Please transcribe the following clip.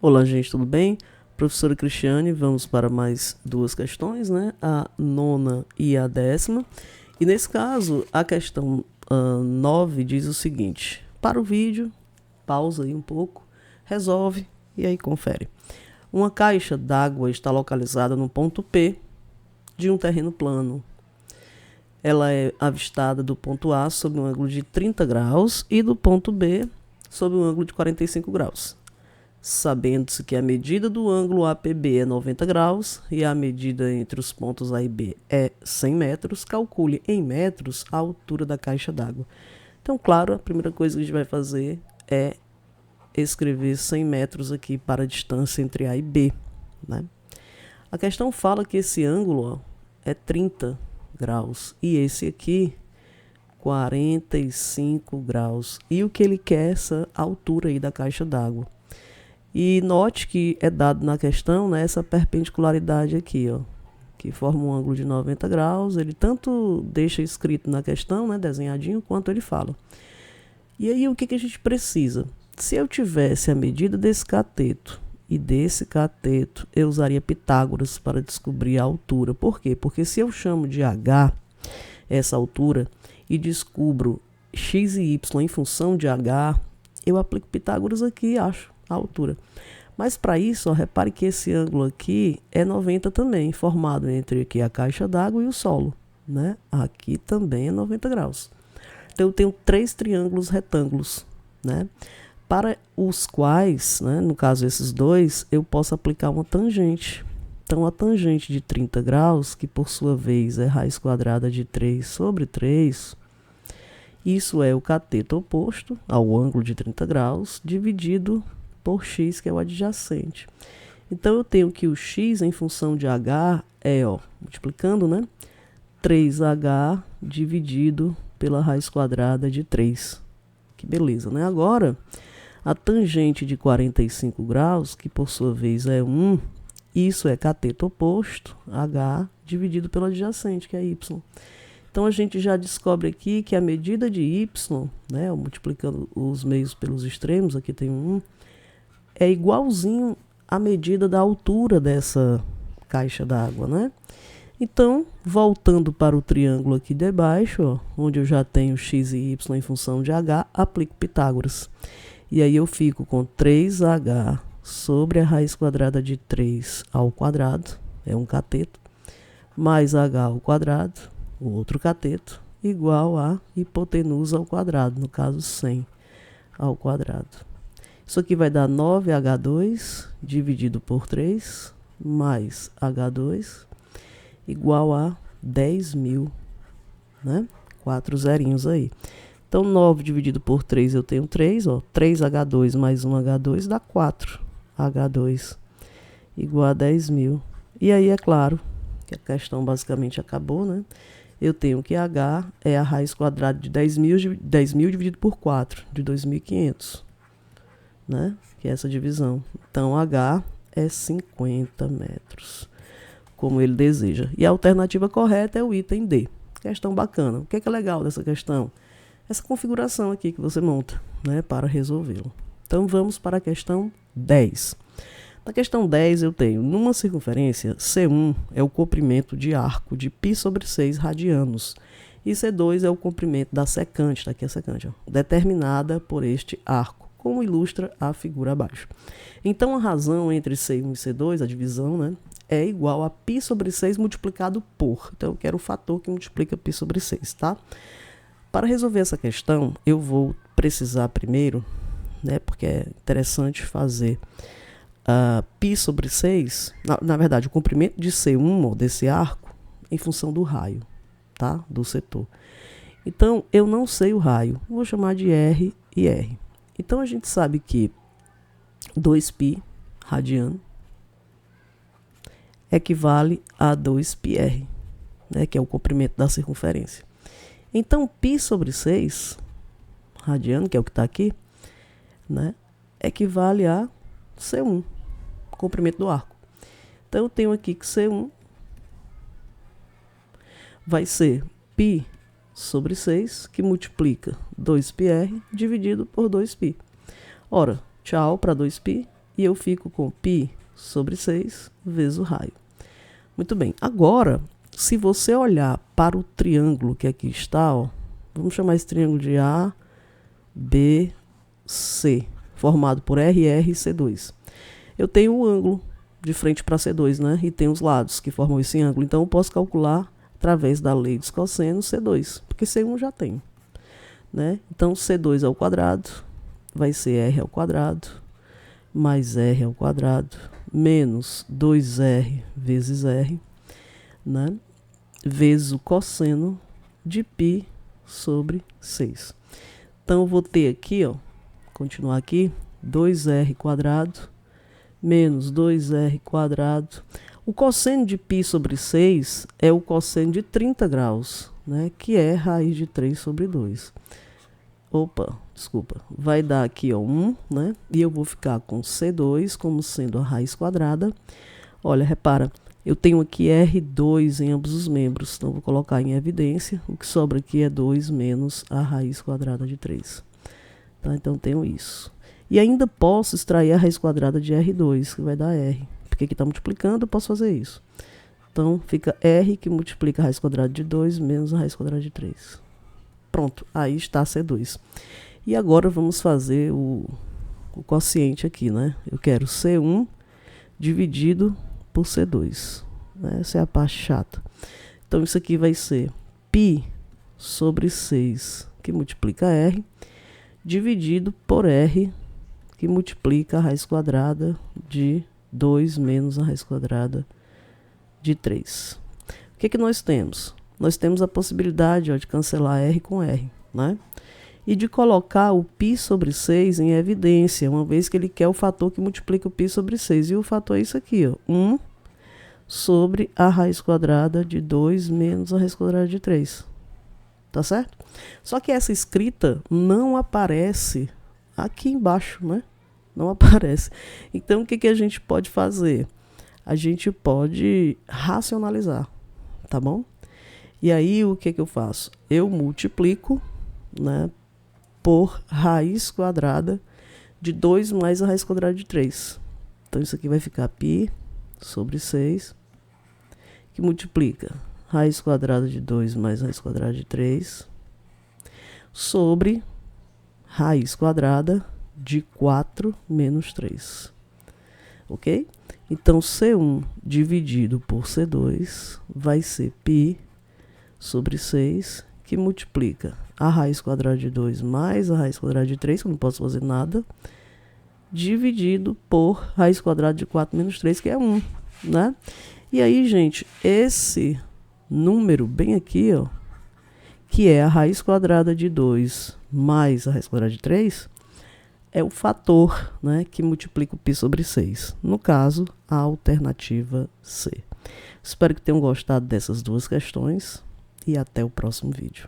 Olá, gente, tudo bem? Professora Cristiane, vamos para mais duas questões, né? A nona e a 10ª. E nesse caso, a questão 9 diz o seguinte: para o vídeo, pausa aí um pouco, resolve e aí confere. Uma caixa d'água está localizada no ponto P de um terreno plano. Ela é avistada do ponto A sob um ângulo de 30 graus e do ponto B sob um ângulo de 45 graus. Sabendo-se que a medida do ângulo APB é 90 graus e a medida entre os pontos A e B é 100 metros, calcule em metros a altura da caixa d'água. Então, claro, a primeira coisa que a gente vai fazer é escrever 100 metros aqui para a distância entre A e B, né? A questão fala que esse ângulo é 30 graus e esse aqui 45 graus. E o que ele quer é essa altura aí da caixa d'água. E note que é dado na questão, né, essa perpendicularidade aqui, ó, que forma um ângulo de 90 graus. Ele tanto deixa escrito na questão, né, desenhadinho, quanto ele fala. E aí o que a gente precisa? Se eu tivesse a medida desse cateto e desse cateto, eu usaria Pitágoras para descobrir a altura. Por quê? Porque se eu chamo de H essa altura e descubro x e y em função de H, eu aplico Pitágoras aqui e acho a altura. Mas para isso, ó, repare que esse ângulo aqui é 90 também, formado entre aqui a caixa d'água e o solo, né? Aqui também é 90 graus. Então eu tenho três triângulos retângulos, né? Para os quais, né, no caso esses dois, eu posso aplicar uma tangente. Então a tangente de 30 graus, que por sua vez é raiz quadrada de 3 sobre 3, isso é o cateto oposto ao ângulo de 30 graus, dividido por x, que é o adjacente. Então, eu tenho que o x em função de h é, ó, multiplicando, né? 3h dividido pela raiz quadrada de 3. Que beleza, né? Agora, a tangente de 45 graus, que por sua vez é 1, isso é cateto oposto, h, dividido pelo adjacente, que é y. Então, a gente já descobre aqui que a medida de y, né, multiplicando os meios pelos extremos, aqui tem 1, é igualzinho à medida da altura dessa caixa d'água, né? Então, voltando para o triângulo aqui de baixo, ó, onde eu já tenho x e y em função de h, aplico Pitágoras. E aí eu fico com 3h sobre a raiz quadrada de 3 ao quadrado, é um cateto, mais h ao quadrado, o outro cateto, igual a hipotenusa ao quadrado, no caso 100 ao quadrado. Isso aqui vai dar 9h2 dividido por 3, mais h2, igual a 10.000, né? 4 zerinhos aí. Então, 9 dividido por 3, eu tenho 3, ó. 3h2 mais 1h2 dá 4h2, igual a 10.000. E aí, é claro, que a questão basicamente acabou, né? Eu tenho que h é a raiz quadrada de 10.000 dividido por 4, de 2.500. Né? Que é essa divisão. Então, H é 50 metros, como ele deseja. E a alternativa correta é o item D. Questão bacana. O que é legal dessa questão? Essa configuração aqui que você monta, né, para resolvê-lo. Então, vamos para a questão 10. Na questão 10, eu tenho, numa circunferência, C1 é o comprimento de arco de π sobre 6 radianos. E C2 é o comprimento da secante, está aqui a secante, ó, determinada por este arco, como ilustra a figura abaixo. Então, a razão entre C1 e C2, a divisão, né, é igual a π sobre 6 multiplicado por. Então, eu quero o fator que multiplica π sobre 6, tá? Para resolver essa questão, eu vou precisar primeiro, né, porque é interessante fazer π sobre 6, na verdade, o comprimento de C1, ó, desse arco, em função do raio, tá? Do setor. Então, eu não sei o raio, vou chamar de R e R. Então, a gente sabe que 2π radiano equivale a 2πr, né, que é o comprimento da circunferência. Então, π sobre 6 radiano, que é o que está aqui, né, equivale a C1, comprimento do arco. Então, eu tenho aqui que C1 vai ser π sobre 6, que multiplica 2πr dividido por 2π. Ora, tchau para 2π E eu fico com π sobre 6 vezes o raio. Muito bem. Agora, se você olhar para o triângulo que aqui está, ó, vamos chamar esse triângulo de A, B, C, formado por RR e C2. Eu tenho um ângulo de frente para C2, né? E tem os lados que formam esse ângulo. Então, eu posso calcular através da lei dos cossenos C2, porque C1 já tem, né? Então, C2 ao quadrado vai ser R ao quadrado mais R ao quadrado menos 2R vezes R, né? Vezes o cosseno de π sobre 6. Então, eu vou ter aqui, ó, continuar aqui, 2R quadrado menos 2R quadrado. O cosseno de π sobre 6 é o cosseno de 30 graus, né? Que é raiz de 3 sobre 2. Opa, desculpa. Vai dar aqui, ó, 1, né? E eu vou ficar com C2 como sendo a raiz quadrada. Olha, repara, eu tenho aqui R2 em ambos os membros, então vou colocar em evidência. O que sobra aqui é 2 menos a raiz quadrada de 3. Tá? Então, tenho isso. E ainda posso extrair a raiz quadrada de R2, que vai dar R. Porque aqui está multiplicando, eu posso fazer isso. Então, fica R que multiplica a raiz quadrada de 2 menos a raiz quadrada de 3. Pronto, aí está C2. E agora vamos fazer o quociente aqui, né? Eu quero C1 dividido por C2. Essa é a parte chata. Então, isso aqui vai ser π sobre 6, que multiplica R, dividido por R, que multiplica a raiz quadrada de 2 menos a raiz quadrada de 3. O que nós temos? Nós temos a possibilidade, ó, de cancelar R com R, né? E de colocar o π sobre 6 em evidência, uma vez que ele quer o fator que multiplica o π sobre 6. E o fator é isso aqui, ó, 1 sobre a raiz quadrada de 2 menos a raiz quadrada de 3. Tá certo? Só que essa escrita não aparece aqui embaixo, né? Não aparece. Então, o que a gente pode fazer? A gente pode racionalizar, tá bom? E aí, o que eu faço? Eu multiplico, né, por raiz quadrada de 2 mais a raiz quadrada de 3. Então, isso aqui vai ficar π sobre 6, que multiplica raiz quadrada de 2 mais raiz quadrada de 3, sobre raiz quadrada de 4 menos 3. Ok? Então, C1 dividido por C2 vai ser π sobre 6, que multiplica a raiz quadrada de 2 mais a raiz quadrada de 3, que eu não posso fazer nada, dividido por raiz quadrada de 4 menos 3, que é 1, né? E aí, gente, esse número bem aqui, ó, que é a raiz quadrada de 2 mais a raiz quadrada de 3, é o fator, né, que multiplica o π sobre 6. No caso, a alternativa C. Espero que tenham gostado dessas duas questões e até o próximo vídeo.